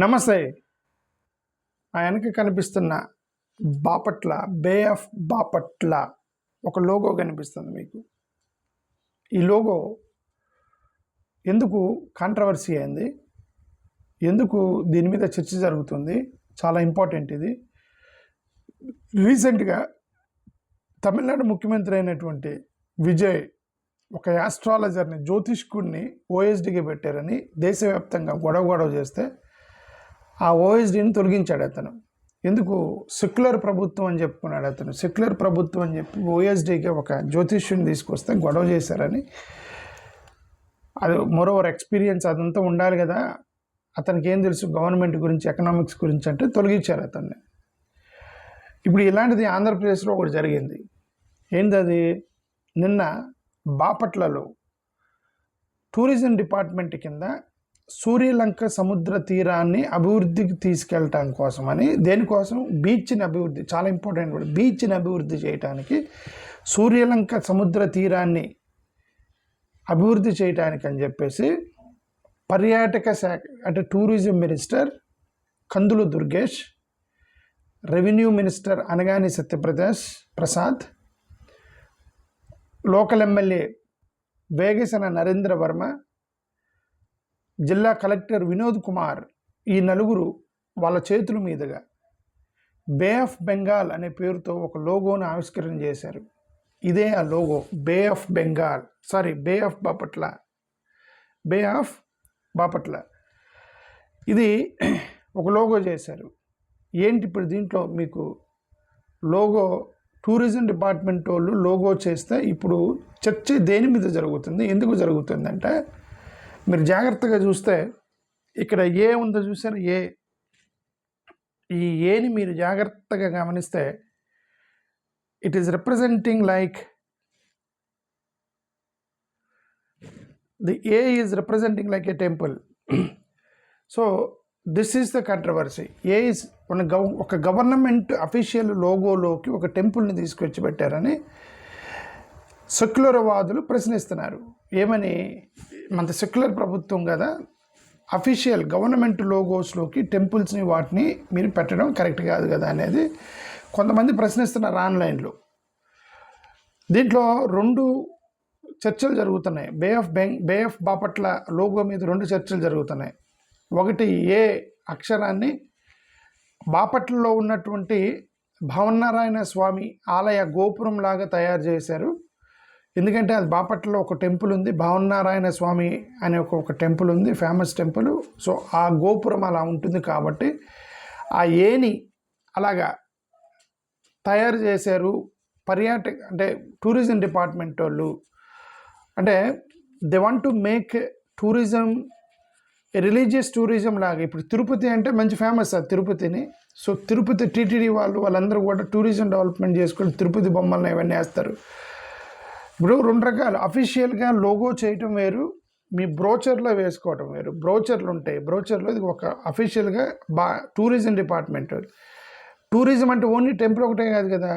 నమస్తే. ఆ వెనక కనిపిస్తున్న బాపట్ల, బే ఆఫ్ బాపట్ల ఒక లోగో కనిపిస్తుంది మీకు. ఈ లోగో ఎందుకు కాంట్రవర్సీ అయింది, ఎందుకు దీని మీద చర్చ జరుగుతుంది, చాలా ఇంపార్టెంట్ ఇది. రీసెంట్గా తమిళనాడు ముఖ్యమంత్రి అయినటువంటి విజయ్ ఒక యాస్ట్రాలజర్ని, జ్యోతిష్కుడిని ఓఎస్డీగా పెట్టారని దేశవ్యాప్తంగా గొడవ చేస్తే ఆ ఓఎస్డీని తొలగించాడు అతను. ఎందుకు? సెక్యులర్ ప్రభుత్వం అని చెప్పుకున్నాడు అతను. సెక్యులర్ ప్రభుత్వం అని చెప్పి ఓఎస్డీకి ఒక జ్యోతిష్యుని తీసుకొస్తే గొడవ చేశారని, అది మోరోవర్ ఎక్స్పీరియన్స్ అదంతా ఉండాలి కదా, అతనికి ఏం తెలుసు గవర్నమెంట్ గురించి, ఎకనామిక్స్ గురించి అంటే తొలగించారు అతన్ని. ఇప్పుడు ఇలాంటిది ఆంధ్రప్రదేశ్లో ఒకటి జరిగింది. ఏంటది? నిన్న బాపట్లలో టూరిజం డిపార్ట్మెంట్ కింద సూర్యలంక సముద్ర తీరాన్ని అభివృద్ధికి తీసుకెళ్ళటం కోసమని, దేనికోసం? బీచ్ని అభివృద్ధి, చాలా ఇంపార్టెంట్ కూడా, బీచ్ని అభివృద్ధి చేయడానికి, సూర్యలంక సముద్ర తీరాన్ని అభివృద్ధి చేయటానికి అని చెప్పేసి పర్యాటక శాఖ అంటే టూరిజం మినిస్టర్ కందులు దుర్గేష్, రెవెన్యూ మినిస్టర్ అనగాని ప్రసాద్, లోకల్ ఎమ్మెల్యే వేగేసిన నరేంద్ర వర్మ, జిల్లా కలెక్టర్ వినోద్ కుమార్, ఈ నలుగురు వాళ్ళ చేతుల మీదుగా బే ఆఫ్ బెంగాల్ అనే పేరుతో ఒక లోగోను ఆవిష్కరణ చేశారు. ఇదే ఆ logo, bay of Bengal, bay of Bapatla, bay of Bapatla. ఇది ఒక లోగో చేశారు. ఏంటి ఇప్పుడు దీంట్లో మీకు లోగో? టూరిజం డిపార్ట్మెంట్ వాళ్ళు లోగో చేస్తే ఇప్పుడు చర్చ దేని మీద జరుగుతుంది, ఎందుకు జరుగుతుందంటే, మీరు జాగ్రత్తగా చూస్తే ఇక్కడ ఏ ఉందో చూసారు, ఈ ఏని మీరు జాగ్రత్తగా గమనిస్తే it is representing like the A is representing like a temple. So this is the controversy. A is ఒక గవర్నమెంట్ అఫీషియల్ లోగోలోకి ఒక టెంపుల్ని తీసుకొచ్చి పెట్టారని సెక్యులర్ వాదులు ప్రశ్నిస్తున్నారు. ఏమని? మన సెక్యులర్ ప్రభుత్వం కదా, అఫీషియల్ గవర్నమెంట్ లోగోస్లోకి టెంపుల్స్ని వాటిని మీరు పెట్టడం కరెక్ట్ కాదు కదా అనేది కొంతమంది ప్రశ్నిస్తున్నారు ఆన్లైన్లో. దీంట్లో రెండు చర్చలు జరుగుతున్నాయి. బే ఆఫ్ బాపట్ల లోగో మీద రెండు చర్చలు జరుగుతున్నాయి. ఒకటి, ఏ అక్షరాన్ని బాపట్లలో ఉన్నటువంటి భవన్నారాయణ స్వామి ఆలయ గోపురం లాగా తయారు చేశారు. ఎందుకంటే అది బాపట్లలో ఒక టెంపుల్ ఉంది, భవన్నారాయణ స్వామి అనే ఒక టెంపుల్ ఉంది, ఫేమస్ టెంపుల్. సో ఆ గోపురం అలా ఉంటుంది కాబట్టి ఆ ఏని అలాగా తయారు చేశారు పర్యాటక అంటే టూరిజం డిపార్ట్మెంట్ వాళ్ళు. అంటే they want to make tourism religious tourism లాగా. ఇప్పుడు తిరుపతి అంటే మంచి ఫేమస్ అది తిరుపతిని. సో తిరుపతి టీటీడీ వాళ్ళందరూ కూడా టూరిజం డెవలప్మెంట్ చేసుకొని తిరుపతి బొమ్మలను ఇవన్నీ వేస్తారు. ఇప్పుడు రెండు రకాలు, అఫీషియల్గా లోగో చేయటం వేరు, మీ బ్రోచర్లో వేసుకోవటం వేరు. బ్రోచర్లు ఉంటాయి, బ్రోచర్లో ఇది ఒక అఫీషియల్గా టూరిజం డిపార్ట్మెంట్. టూరిజం అంటే ఓన్లీ టెంపుల్ ఒకటే కాదు కదా,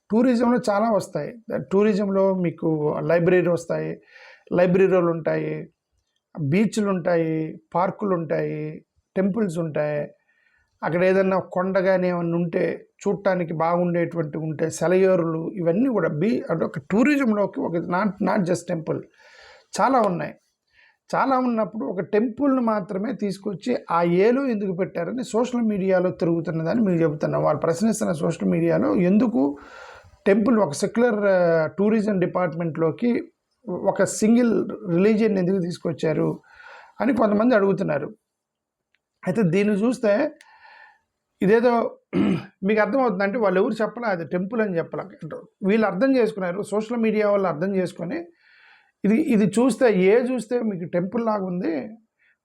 టూరిజంలో చాలా వస్తాయి. టూరిజంలో మీకు లైబ్రరీ వస్తాయి, లైబ్రరీలు ఉంటాయి, బీచ్లు ఉంటాయి, పార్కులు ఉంటాయి, టెంపుల్స్ ఉంటాయి. అక్కడ ఏదన్నా కొండ కానీ ఏమన్నా ఉంటే చూడటానికి బాగుండేటువంటి ఉంటే సెలయేరులు, ఇవన్నీ కూడా అంటే ఒక టూరిజంలోకి ఒక నాట్ జస్ట్ టెంపుల్, చాలా ఉన్నాయి. చాలా ఉన్నప్పుడు ఒక టెంపుల్ని మాత్రమే తీసుకొచ్చి ఆ ఏలో ఎందుకు పెట్టారని సోషల్ మీడియాలో తిరుగుతున్నదని మీరు చెబుతున్నారు. వాళ్ళు ప్రశ్నిస్తున్న సోషల్ మీడియాలో, ఎందుకు టెంపుల్ ఒక సెక్యులర్ టూరిజం డిపార్ట్మెంట్లోకి ఒక సింగిల్ రిలీజియన్ ఎందుకు తీసుకొచ్చారు అని కొంతమంది అడుగుతున్నారు. అయితే దీన్ని చూస్తే ఇదేదో మీకు అర్థమవుతుంది. అంటే వాళ్ళు ఎవరు చెప్పలే అది టెంపుల్ అని చెప్పలే, వీళ్ళు అర్థం చేసుకున్నారు, సోషల్ మీడియా వాళ్ళు అర్థం చేసుకొని ఇది చూస్తే చూస్తే మీకు టెంపుల్ లాగా ఉంది,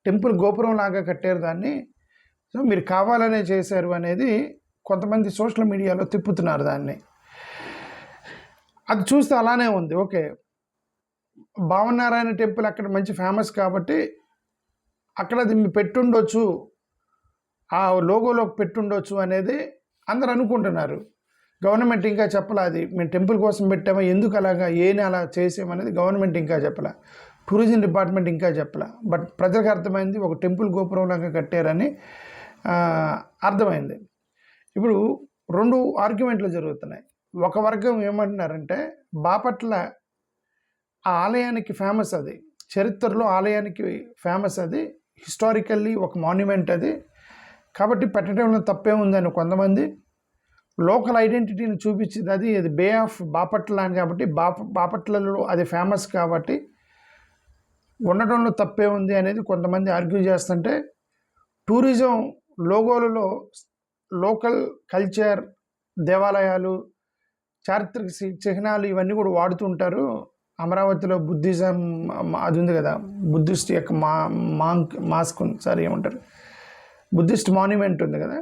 టెంపుల్ గోపురం లాగా కట్టారు దాన్ని, సో మీరు కావాలనే చేశారు అనేది కొంతమంది సోషల్ మీడియాలో తిప్పుతున్నారు దాన్ని. అది చూస్తే అలానే ఉంది. ఓకే, భావనారాయణ టెంపుల్ అక్కడ మంచి ఫేమస్ కాబట్టి అక్కడ అది పెట్టుండొచ్చు, ఆ లోగోలోకి పెట్టుండొచ్చు అనేది అందరు అనుకుంటున్నారు. గవర్నమెంట్ ఇంకా చెప్పలే అది మేము టెంపుల్ కోసం పెట్టామో, ఎందుకు అలాగా ఏని అలా చేసామనేది గవర్నమెంట్ ఇంకా చెప్పలే, టూరిజం డిపార్ట్మెంట్ ఇంకా చెప్పలే. బట్ ప్రజలకు అర్థమైంది ఒక టెంపుల్ గోపురం లాగా కట్టారని అర్థమైంది. ఇప్పుడు 2 ఆర్గ్యుమెంట్లు జరుగుతున్నాయి. ఒక వర్గం ఏమంటున్నారంటే బాపట్ల ఆ ఆలయానికి ఫేమస్ అది. చరిత్రలో ఆలయానికి ఫేమస్ అది. హిస్టారికల్లీ ఒక మాన్యుమెంట్ అది. కాబట్టి పెట్టడంలో తప్పే ఉందని కొంతమంది. లోకల్ ఐడెంటిటీని చూపించింది అది. అది బే ఆఫ్ బాపట్ల అని కాబట్టి బాపట్లలో అది ఫేమస్ కాబట్టి ఉండటంలో తప్పే ఉంది అనేది కొంతమంది ఆర్గ్యూ చేస్తుంటే, టూరిజం లోగోలలో లోకల్ కల్చర్, దేవాలయాలు, చారిత్రక చిహ్నాలు ఇవన్నీ కూడా వాడుతుంటారు. అమరావతిలో బుద్ధిజం అది ఉంది కదా, బుద్ధిస్ట్ యొక్క మాస్క్ సారీ ఏమంటారు, బుద్ధిస్ట్ మాన్యుమెంట్ ఉంది కదా,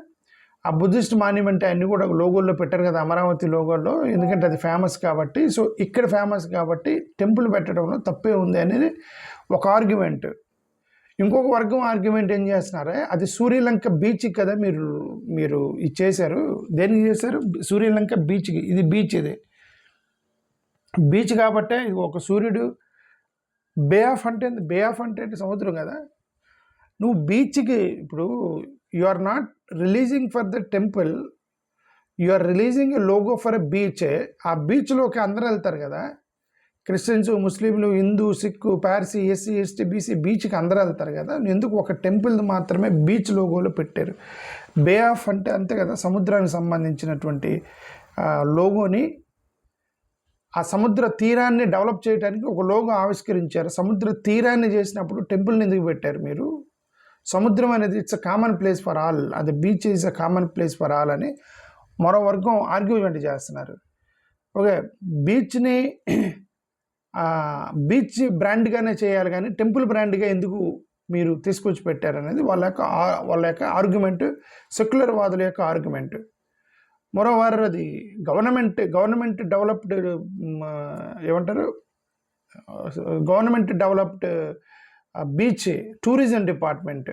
ఆ బుద్ధిస్ట్ మాన్యుమెంట్ అన్నీ కూడా లోగోల్లో పెట్టారు కదా అమరావతి లోగోల్లో, ఎందుకంటే అది ఫేమస్ కాబట్టి. సో ఇక్కడ ఫేమస్ కాబట్టి టెంపుల్ పెట్టడంలో తప్పే ఉంది అనేది ఒక ఆర్గ్యుమెంట్. ఇంకొక వర్గం ఆర్గ్యుమెంట్ ఏం చేస్తున్నారే, అది సూర్యలంక బీచ్ కదా మీరు ఇది చేశారు. దేనికి చేశారు? సూర్యలంక బీచ్కి. ఇది బీచ్, ఇది బీచ్ కాబట్టే ఒక సూర్యుడు. బే ఆఫ్ అంటే సముద్రం కదా. నువ్వు బీచ్కి ఇప్పుడు you are not releasing for the temple, you are releasing a logo for a beach. ఆ బీచ్లోకి అందరూ వెళ్తారు కదా, క్రిస్టియన్స్, ముస్లింలు, Hindu, Sikh, Parsi, SC, ST, BC, బీచ్కి అందరూ వెళ్తారు కదా. ఎందుకు ఒక టెంపుల్ మాత్రమే బీచ్ లోగోలో పెట్టారు? బే ఆఫ్ అంటే అంతే కదా, సముద్రానికి సంబంధించినటువంటి లోగోని, ఆ సముద్ర తీరాన్ని డెవలప్ చేయడానికి ఒక లోగో ఆవిష్కరించారు. సముద్ర తీరాన్ని చేసినప్పుడు టెంపుల్ని ఎందుకు పెట్టారు మీరు? సముద్రం అనేది it's a common place for all, అది beach is a common place for all అని మరో వర్గం ఆర్గ్యుమెంట్ చేస్తున్నారు. ఓకే, బీచ్ని బీచ్ బ్రాండ్గానే చేయాలి కానీ టెంపుల్ బ్రాండ్గా ఎందుకు మీరు తీసుకొచ్చి పెట్టారనేది వాళ్ళ యొక్క ఆర్గ్యుమెంట్, సెక్యులర్ వాదుల యొక్క ఆర్గ్యుమెంట్. మరోవారు అది గవర్నమెంట్ డెవలప్డ్ ఏమంటారు, government developed beach tourism department.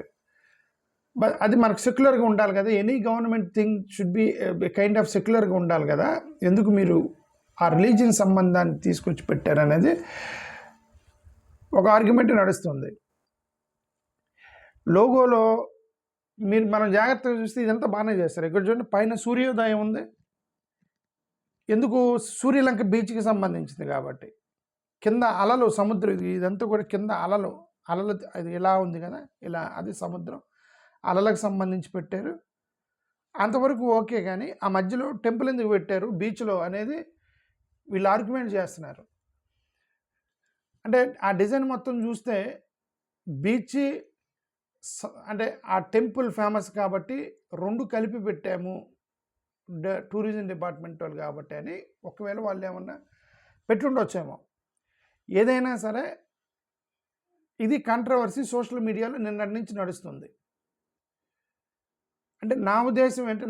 అది మనకు సెక్యులర్గా ఉండాలి కదా. Any government thing should be kind of సెక్యులర్గా ఉండాలి కదా. ఎందుకు మీరు ఆ రిలీజియన్ సంబంధాన్ని తీసుకొచ్చి పెట్టారనేది ఒక ఆర్గ్యుమెంట్ నడుస్తుంది. లోగోలో మనం జాగ్రత్తగా చూస్తే ఇదంతా బాగానే చేస్తారు. ఇక్కడ చూడండి, పైన సూర్యోదయం ఉంది. ఎందుకు? సూర్యలంక బీచ్కి సంబంధించింది కాబట్టి. కింద అలలు, సముద్రం, ఇదంతా కూడా కింద అలలు అది ఇలా ఉంది కదా, ఇలా అది సముద్రం, అలలకు సంబంధించి పెట్టారు. అంతవరకు ఓకే, కానీ ఆ మధ్యలో టెంపుల్ ఎందుకు పెట్టారు బీచ్లో అనేది వీళ్ళు ఆర్గ్యుమెంట్ చేస్తున్నారు. అంటే ఆ డిజైన్ మొత్తం చూస్తే బీచ్ అంటే ఆ టెంపుల్ ఫేమస్ కాబట్టి 2 కలిపి పెట్టాము టూరిజం డిపార్ట్మెంట్ వాళ్ళు కాబట్టి అని ఒకవేళ వాళ్ళు ఏమన్నా పెట్టుండొచ్చేమో. ఏదైనా సరే ఇది కాంట్రవర్సీ సోషల్ మీడియాలో నిన్నటి నుంచి నడుస్తుంది. అంటే నా ఉద్దేశం ఏంటంటే,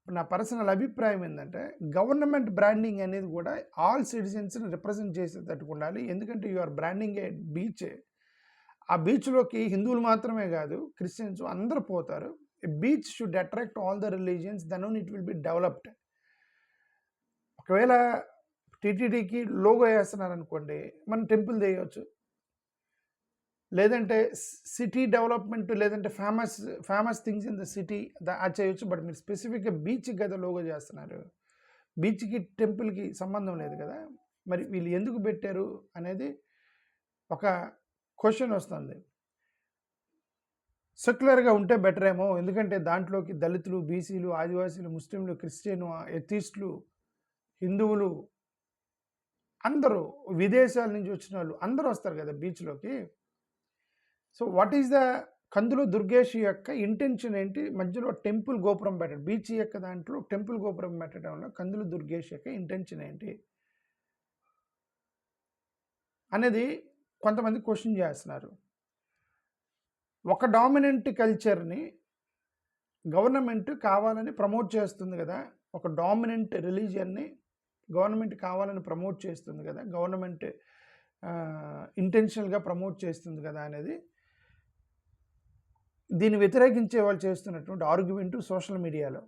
నా పర్సనల్ అభిప్రాయం ఏంటంటే, గవర్నమెంట్ బ్రాండింగ్ అనేది కూడా ఆల్ సిటిజన్స్ని రిప్రజెంట్ చేసేటట్టు ఉండాలి. ఎందుకంటే you are branding a beach. ఆ బీచ్లోకి హిందువులు మాత్రమే కాదు, క్రిస్టియన్స్ అందరూ పోతారు. Beach should attract all the religions, then only it will be developed. ఒకవేళ టీటీడీకి లోగో వేస్తున్నారనుకోండి, మనం టెంపుల్ చేయవచ్చు, లేదంటే సిటీ డెవలప్మెంట్, లేదంటే famous things in the city అది చేయొచ్చు. బట్ మీరు స్పెసిఫిక్గా బీచ్కి కదా లోగో చేస్తున్నారు, బీచ్కి టెంపుల్కి సంబంధం లేదు కదా. మరి వీళ్ళు ఎందుకు పెట్టారు అనేది ఒక క్వశ్చన్ వస్తుంది. సెక్యులర్గా ఉంటే బెటర్ ఏమో, ఎందుకంటే దాంట్లోకి దళితులు, బీసీలు, ఆదివాసీలు, ముస్లింలు, క్రిస్టియన్, ఎథిస్టులు, హిందువులు అందరూ, విదేశాల నుంచి వచ్చిన వాళ్ళు అందరూ వస్తారు కదా బీచ్లోకి. సో వాట్ ఈస్ ద కందులు దుర్గేష్ యొక్క ఇంటెన్షన్ ఏంటి? మధ్యలో టెంపుల్ గోపురం పెట్టడం, బీచ్ యొక్క దాంట్లో టెంపుల్ గోపురం పెట్టడంలో కందులు దుర్గేష్ యొక్క ఇంటెన్షన్ ఏంటి అనేది కొంతమంది క్వశ్చన్ చేస్తున్నారు. ఒక డామినెంట్ కల్చర్ని గవర్నమెంట్ కావాలని ప్రమోట్ చేస్తుంది కదా, ఒక డామినెంట్ రిలీజియన్ని గవర్నమెంట్ కావాలని ప్రమోట్ చేస్తుంది కదా, గవర్నమెంట్ ఇంటెన్షనల్గా ప్రమోట్ చేస్తుంది కదా అనేది దీన్ని వ్యతిరేకించే వాళ్ళు చేస్తున్నటువంటి ఆర్గ్యుమెంటు సోషల్ మీడియాలో.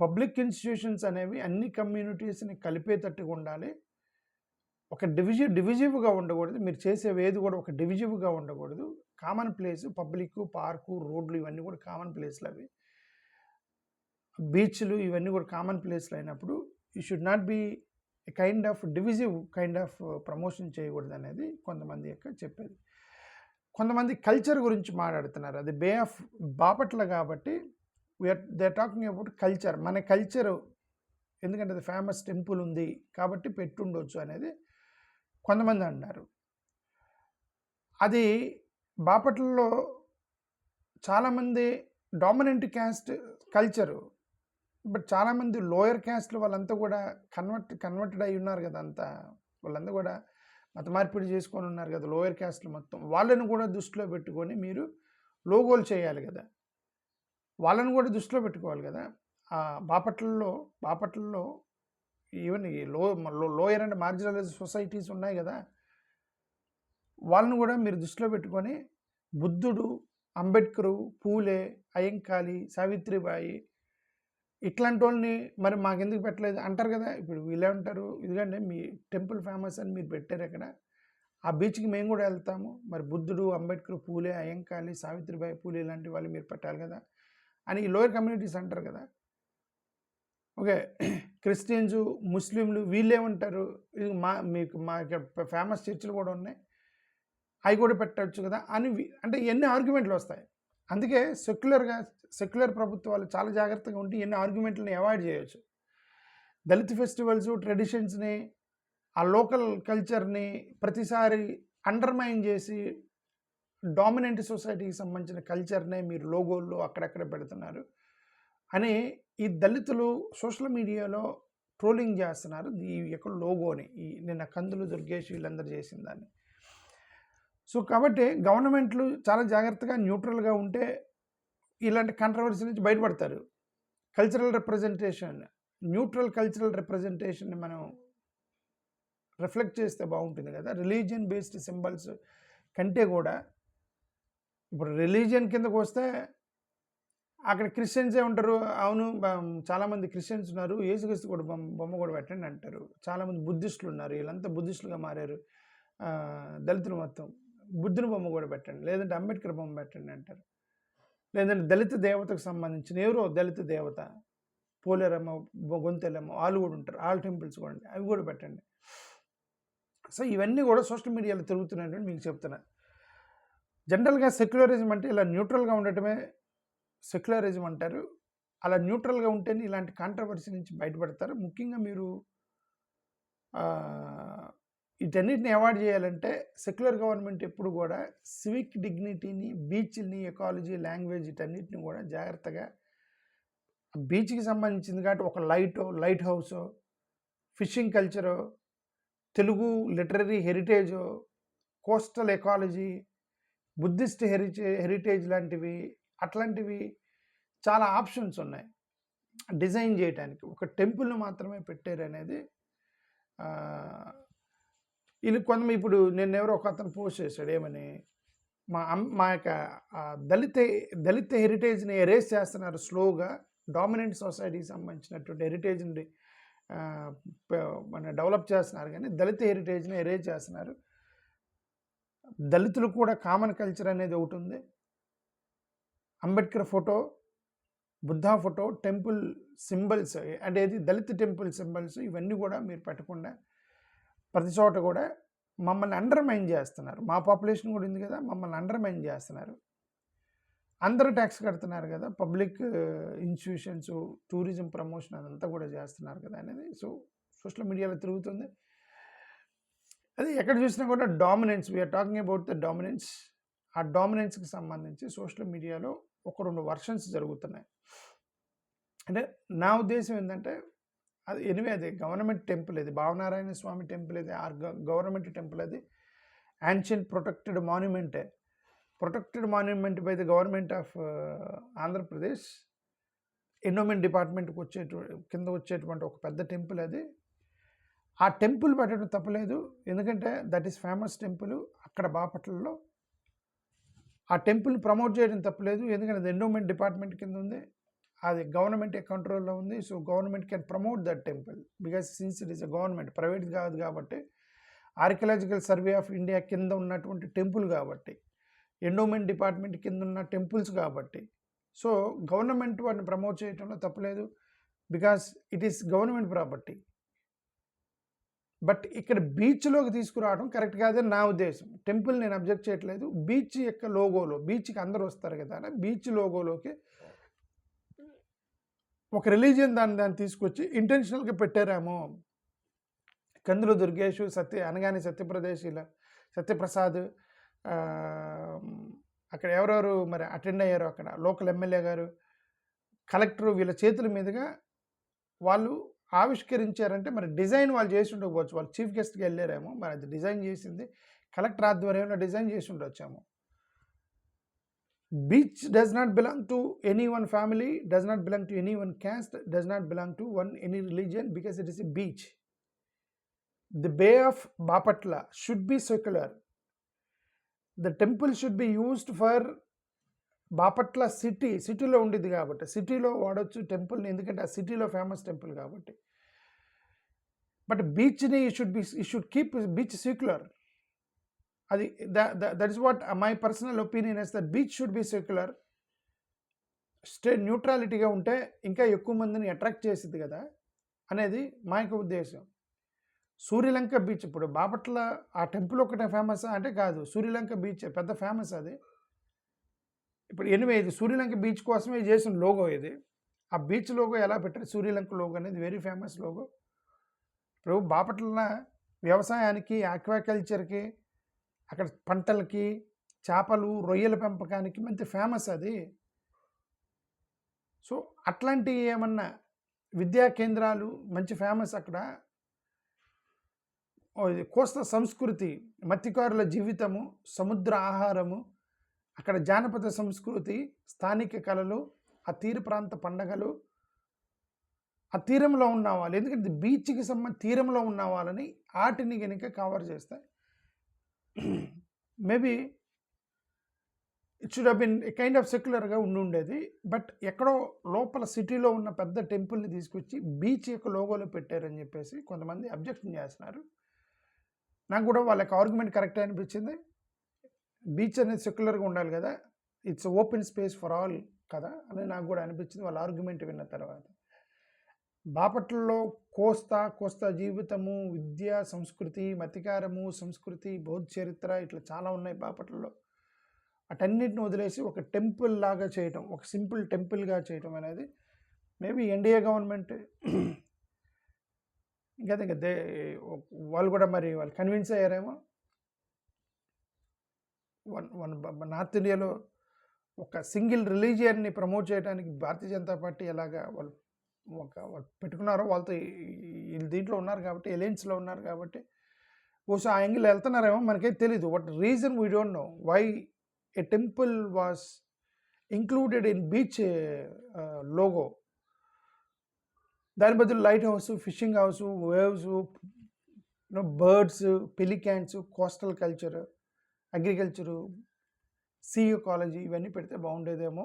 పబ్లిక్ ఇన్స్టిట్యూషన్స్ అనేవి అన్ని కమ్యూనిటీస్ని కలిపేటట్టుగా ఉండాలి. ఒక డివిజివ్గా ఉండకూడదు. మీరు చేసేవి ఏది కూడా ఒక డివిజివ్గా ఉండకూడదు. కామన్ ప్లేస్, పబ్లిక్, పార్కు, రోడ్లు ఇవన్నీ కూడా కామన్ ప్లేస్లు అవి. బీచ్లు ఇవన్నీ కూడా కామన్ ప్లేస్లు అయినప్పుడు you should not be kind of divisive kind of promotion చేయకూడదు అనేది కొంతమంది యొక్క చెప్పేది. కొంతమంది కల్చర్ గురించి మాట్లాడుతున్నారు, అది బే ఆఫ్ బాపట్ల కాబట్టి they are talking about culture. మన కల్చరు ఎందుకంటే అది ఫేమస్ టెంపుల్ ఉంది కాబట్టి పెట్టుండొచ్చు అనేది కొంతమంది అన్నారు. అది బాపట్లలో చాలామంది డామినెంట్ క్యాస్ట్ కల్చరు, బట్ చాలామంది లోయర్ క్యాస్ట్లు వాళ్ళంతా కూడా కన్వర్టెడ్ అయి ఉన్నారు కదా, అంతా వాళ్ళంతా కూడా మత మార్పిడి చేసుకొని ఉన్నారు కదా లోయర్ క్యాస్ట్లు మొత్తం. వాళ్ళని కూడా దృష్టిలో పెట్టుకొని మీరు లోగోలు చేయాలి కదా, వాళ్ళని కూడా దృష్టిలో పెట్టుకోవాలి కదా. బాపట్లలో ఈవెన్ ఈ లోయర్ అండ్ మార్జినలైజ్ సొసైటీస్ ఉన్నాయి కదా, వాళ్ళని కూడా మీరు దృష్టిలో పెట్టుకొని బుద్ధుడు, అంబేద్కరు, పూలే, అయ్యంకాళి, సావిత్రిబాయి ఇట్లాంటి వాళ్ళని మరి మాకెందుకు పెట్టలేదు అంటారు కదా. ఇప్పుడు వీళ్ళే ఉంటారు, ఎందుకంటే మీ టెంపుల్ ఫేమస్ అని మీరు పెట్టారు అక్కడ, ఆ బీచ్కి మేము కూడా వెళ్తాము, మరి బుద్ధుడు, అంబేద్కర్, పూలే, అయ్యంకాళి, సావిత్రిబాయి పూలే ఇలాంటి వాళ్ళు మీరు పెట్టాలి కదా అని ఈ లోయర్ కమ్యూనిటీస్ అంటారు కదా. ఓకే, క్రిస్టియన్స్, ముస్లింలు వీళ్ళేమంటారు, ఇది మా ఫేమస్ చర్చిలు కూడా ఉన్నాయి, అవి కూడా పెట్టవచ్చు కదా అని అంటే ఎన్ని ఆర్గ్యుమెంట్లు వస్తాయి. అందుకే సెక్యులర్ ప్రభుత్వాలు చాలా జాగ్రత్తగా ఉండి ఎన్ని ఆర్గ్యుమెంట్లని అవాయిడ్ చేయవచ్చు. దళిత ఫెస్టివల్స్, ట్రెడిషన్స్ని, ఆ లోకల్ కల్చర్ని ప్రతిసారి అండర్మైన్ చేసి డామినెంట్ సొసైటీకి సంబంధించిన కల్చర్నే మీరు లోగోల్లో అక్కడక్కడ పెడుతున్నారు అని ఈ దళితులు సోషల్ మీడియాలో ట్రోలింగ్ చేస్తున్నారు ఈ యొక్క లోగోని. ఈ నిన్న కందులు దుర్గేష్ వీళ్ళందరూ చేసిన దాన్ని. సో కాబట్టి గవర్నమెంట్లు చాలా జాగ్రత్తగా న్యూట్రల్గా ఉంటే ఇలాంటి కాంట్రవర్సీ నుంచి బయటపడతారు. కల్చరల్ రిప్రజెంటేషన్, న్యూట్రల్ కల్చరల్ రిప్రజెంటేషన్ని మనం రిఫ్లెక్ట్ చేస్తే బాగుంటుంది కదా. రిలీజియన్ బేస్డ్ సింబల్స్ కంటే కూడా ఇప్పుడు రిలీజియన్ కిందకు వస్తే అక్కడ క్రిస్టియన్సే ఉంటారు. అవును, చాలామంది క్రిస్టియన్స్ ఉన్నారు, యేసుక్రీస్తు కూడా బొమ్మ కూడా పెట్టండి అంటారు. చాలామంది బుద్ధిస్టులు ఉన్నారు, వీళ్ళంతా బుద్ధిస్టులుగా మారారు. దళితులు మొత్తం బుద్ధుని బొమ్మ కూడా పెట్టండి, లేదంటే అంబేద్కర్ బొమ్మ పెట్టండి అంటారు. లేదంటే దళిత దేవతకు సంబంధించిన ఎవరో దళిత దేవత పోలేరమ్మ, గొంతెలమ్మ వాళ్ళు కూడా ఉంటారు, ఆల్ టెంపుల్స్ కూడా ఉంటాయి, అవి కూడా పెట్టండి. సో ఇవన్నీ కూడా సోషల్ మీడియాలో తిరుగుతున్నాయని మీకు చెప్తున్నా. జనరల్గా సెక్యులరిజం అంటే ఇలా న్యూట్రల్గా ఉండటమే సెక్యులరిజం అంటారు. అలా న్యూట్రల్గా ఉంటేనే ఇలాంటి కాంట్రవర్సీ నుంచి బయటపడతారు. ముఖ్యంగా మీరు వీటన్నిటిని అవాయిడ్ చేయాలంటే సెక్యులర్ గవర్నమెంట్ ఎప్పుడు కూడా సివిక్ డిగ్నిటీని, బీచ్ని, ఎకాలజీ, లాంగ్వేజ్ వీటన్నిటిని కూడా జాగ్రత్తగా బీచ్కి సంబంధించింది కాబట్టి ఒక లైట్ హౌసో, ఫిషింగ్ కల్చరో, తెలుగు లిటరరీ హెరిటేజో, కోస్టల్ ఎకాలజీ, బుద్ధిస్ట్ హెరిటేజ్ లాంటివి అట్లాంటివి చాలా ఆప్షన్స్ ఉన్నాయి డిజైన్ చేయడానికి. ఒక టెంపుల్ని మాత్రమే పెట్టారు అనేది ఇది కొంత. ఇప్పుడు నేను ఎవరో ఒక అతను పోస్ట్ చేశాడు ఏమని, మా యొక్క దళిత హెరిటేజ్ని ఎరేజ్ చేస్తున్నారు స్లోగా, డామినెంట్ సొసైటీకి సంబంధించినటువంటి హెరిటేజ్ని డెవలప్ చేస్తున్నారు కానీ దళిత హెరిటేజ్ని ఎరేజ్ చేస్తున్నారు. దళితులు కూడా కామన్ కల్చర్ అనేది ఒకటి ఉంది. Ambedkar photo, Buddha photo, temple symbols అంటే దళిత టెంపుల్ సింబల్స్ ఇవన్నీ కూడా మీరు పెట్టకుండా ప్రతి చోట కూడా మమ్మల్ని అండర్మైన్ చేస్తున్నారు. మా పాపులేషన్ కూడా ఉంది కదా, మమ్మల్ని అండర్మైన్ చేస్తున్నారు. అందరూ ట్యాక్స్ కడుతున్నారు కదా, పబ్లిక్ ఇన్స్టిట్యూషన్స్, టూరిజం ప్రమోషన్ అదంతా కూడా చేస్తున్నారు కదా అనేది సోషల్ మీడియాలో తిరుగుతుంది. అది ఎక్కడ చూసినా కూడా dominance, we are talking about the dominance. ఆ డామినెన్స్కి సంబంధించి సోషల్ మీడియాలో 1-2 వర్షన్స్ జరుగుతున్నాయి. అంటే నా ఉద్దేశం ఏంటంటే అది గవర్నమెంట్ టెంపుల్, ఇది భావనారాయణ స్వామి టెంపుల్, ఇది గవర్నమెంట్ టెంపుల్, అది ancient protected monument by the government of Andhra Pradesh. Endowment డిపార్ట్మెంట్కి కింద వచ్చేటువంటి ఒక పెద్ద టెంపుల్ అది. ఆ టెంపుల్ పెట్టడం తప్పలేదు, ఎందుకంటే దట్ ఈస్ ఫేమస్ టెంపుల్ అక్కడ బాపట్లలో. ఆ టెంపుల్ని ప్రమోట్ చేయడం తప్పలేదు, ఎందుకంటే అది ఎండోమెంట్ డిపార్ట్మెంట్ కింద ఉంది, అది గవర్నమెంట్ కంట్రోల్లో ఉంది. So government can promote that temple because since it is a government, private కాదు కాబట్టి, ఆర్కియలాజికల్ సర్వే ఆఫ్ ఇండియా కింద ఉన్నటువంటి టెంపుల్ కాబట్టి ఎండోమెంట్ డిపార్ట్మెంట్ కింద ఉన్న టెంపుల్స్ కాబట్టి. సో గవర్నమెంట్ వాటిని ప్రమోట్ చేయడంలో తప్పులేదు, because it is government property. But ఇక్కడ బీచ్లోకి తీసుకురావడం కరెక్ట్ కాదని నా ఉద్దేశం. టెంపుల్ నేను అబ్జెక్ట్ చేయట్లేదు, బీచ్ యొక్క లోగోలో, బీచ్కి అందరూ వస్తారు కదా, బీచ్ లోగోలోకి ఒక రిలీజియన్ దాన్ని తీసుకొచ్చి ఇంటెన్షనల్గా పెట్టారేమో. కందులు దుర్గేష్, అనగాని సత్యప్రసాద్, అక్కడ ఎవరెవరు మరి అటెండ్ అయ్యారు, అక్కడ లోకల్ ఎమ్మెల్యే గారు, కలెక్టరు, వీళ్ళ చేతుల మీదుగా వాళ్ళు ఆవిష్కరించారంటే మరి డిజైన్ వాళ్ళు చేసి ఉండకపోవచ్చు. వాళ్ళు చీఫ్ గెస్ట్కి వెళ్ళారేమో, మరి అది డిజైన్ చేసింది కలెక్టర్ ఆధ్వర్యంలో డిజైన్ చేసి ఉండొచ్చాము. Beach does not belong to any one family, does not belong to any one caste, does not belong to any religion, because it is a beach. The bay of Bapatla should be secular. The temple should be used for Bapatla సిటీలో ఉండిద్ది కాబట్టి, సిటీలో వాడచ్చు టెంపుల్ని, ఎందుకంటే ఆ సిటీలో famous temple కాబట్టి. బట్ బీచ్ని you should keep beach secular. అది that is what my personal opinion is that beach should be secular. న్యూట్రాలిటీగా ఉంటే ఇంకా ఎక్కువ మందిని అట్రాక్ట్ చేసింది కదా అనేది మా యొక్క ఉద్దేశం. సూర్యలంక బీచ్, ఇప్పుడు బాపట్ల ఆ టెంపుల్ ఒకటే ఫేమస్ అంటే కాదు, సూర్యలంక బీచ్ పెద్ద ఫేమస్ అది. ఇప్పుడు ఎనివే ఇది సూర్యలంక బీచ్ కోసమే చేసిన లోగో ఇది. ఆ బీచ్ లోగో ఎలా పెట్టారు, సూర్యలంక లోగో అనేది వెరీ ఫేమస్ లోగో. ఇప్పుడు బాపట్ల వ్యవసాయానికి, ఆక్వాకల్చర్కి, అక్కడ పంటలకి, చేపలు, రొయ్యల పెంపకానికి మంచి ఫేమస్ అది. సో అట్లాంటి ఏమన్నా విద్యా కేంద్రాలు మంచి ఫేమస్ అక్కడ. కోస్తా సంస్కృతి, మత్స్యకారుల జీవితము, సముద్ర ఆహారము, అక్కడ జానపద సంస్కృతి, స్థానిక కళలు, ఆ తీర ప్రాంత పండగలు, ఆ తీరంలో ఉన్న వాళ్ళు, ఎందుకంటే బీచ్కి తీరంలో ఉన్న వాళ్ళని ఆటిని కనుక కవర్ చేస్తాయి. Maybe it should have been kind of సెక్యులర్గా ఉండేది. బట్ ఎక్కడో లోపల సిటీలో ఉన్న పెద్ద టెంపుల్ని తీసుకొచ్చి బీచ్ యొక్క లోగోలో పెట్టారని చెప్పేసి కొంతమంది అబ్జెక్షన్ చేస్తున్నారు. నాకు కూడా వాళ్ళకి ఆర్గ్యుమెంట్ కరెక్ట్ అనిపించింది. బీచ్ అనేది సెక్యులర్గా ఉండాలి కదా, it's open space for all కదా అని నాకు కూడా అనిపించింది వాళ్ళ ఆర్గ్యుమెంట్ విన్న తర్వాత. బాపట్లలో కోస్తా జీవితము, విద్య, సంస్కృతి, మతికారము, సంస్కృతి, బౌద్ధ చరిత్ర, ఇట్లా చాలా ఉన్నాయి బాపట్లలో. అటన్నిటిని వదిలేసి ఒక టెంపుల్ లాగా చేయటం, ఒక సింపుల్ టెంపుల్గా చేయటం అనేది మేబీ ఎన్డీఏ గవర్నమెంట్ ఇంకా వాళ్ళు కూడా మరి వాళ్ళు కన్విన్స్ అయ్యారేమో. నార్త్ ఇండియాలో ఒక సింగిల్ రిలీజియన్ని ప్రమోట్ చేయడానికి భారతీయ జనతా పార్టీ ఎలాగా వాళ్ళు పెట్టుకున్నారో, వాళ్ళతో వీళ్ళు దీంట్లో ఉన్నారు కాబట్టి, ఎలయన్స్లో ఉన్నారు కాబట్టి బహుశా ఆ యాంగిల్ వెళ్తున్నారేమో, మనకైతే తెలీదు. What reason we don't know why a temple was included in beach logo. దాని బదులు light house, fishing house, waves, birds, pelicans, coastal culture, agriculture, sea ecology, ఇవన్నీ పెడితే బాగుండేదేమో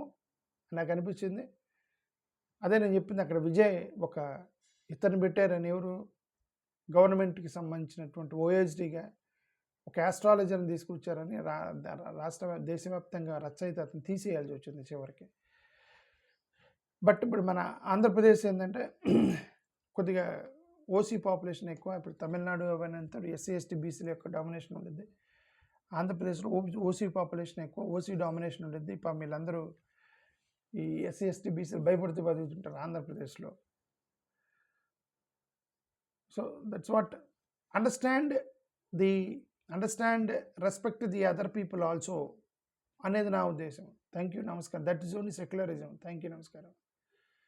నాకు అనిపించింది. అదే నేను చెప్పింది, అక్కడ విజయ్ ఒక ఇతను పెట్టారని, ఎవరు గవర్నమెంట్కి సంబంధించినటువంటి ఓఎస్డీగా ఒక ఆస్ట్రాలజర్ని తీసుకొచ్చారని దేశవ్యాప్తంగా రచ్చ అయితే అతను తీసేయాల్సి వచ్చింది చివరికి. బట్ ఇప్పుడు మన ఆంధ్రప్రదేశ్ ఏంటంటే కొద్దిగా ఓసీ పాపులేషన్ ఎక్కువ. ఇప్పుడు తమిళనాడు అవన్నీ ఎస్సీ ఎస్టీ బీసీల యొక్క డామినేషన్ ఉండేది. ఆంధ్రప్రదేశ్లో ఓసీ పాపులేషన్ ఎక్కువ, ఓసీ డామినేషన్ ఉండేది. ఇప్పుడు వీళ్ళందరూ ఈ ఎస్సీ ఎస్టీ బీసీలు భయపడుతూ బతుకుతుంటారు ఆంధ్రప్రదేశ్లో. So that's what understand, respect the other people also అనేది నా ఉద్దేశం. థ్యాంక్ యూ, నమస్కారం. That is only secularism. Thank you, నమస్కారం.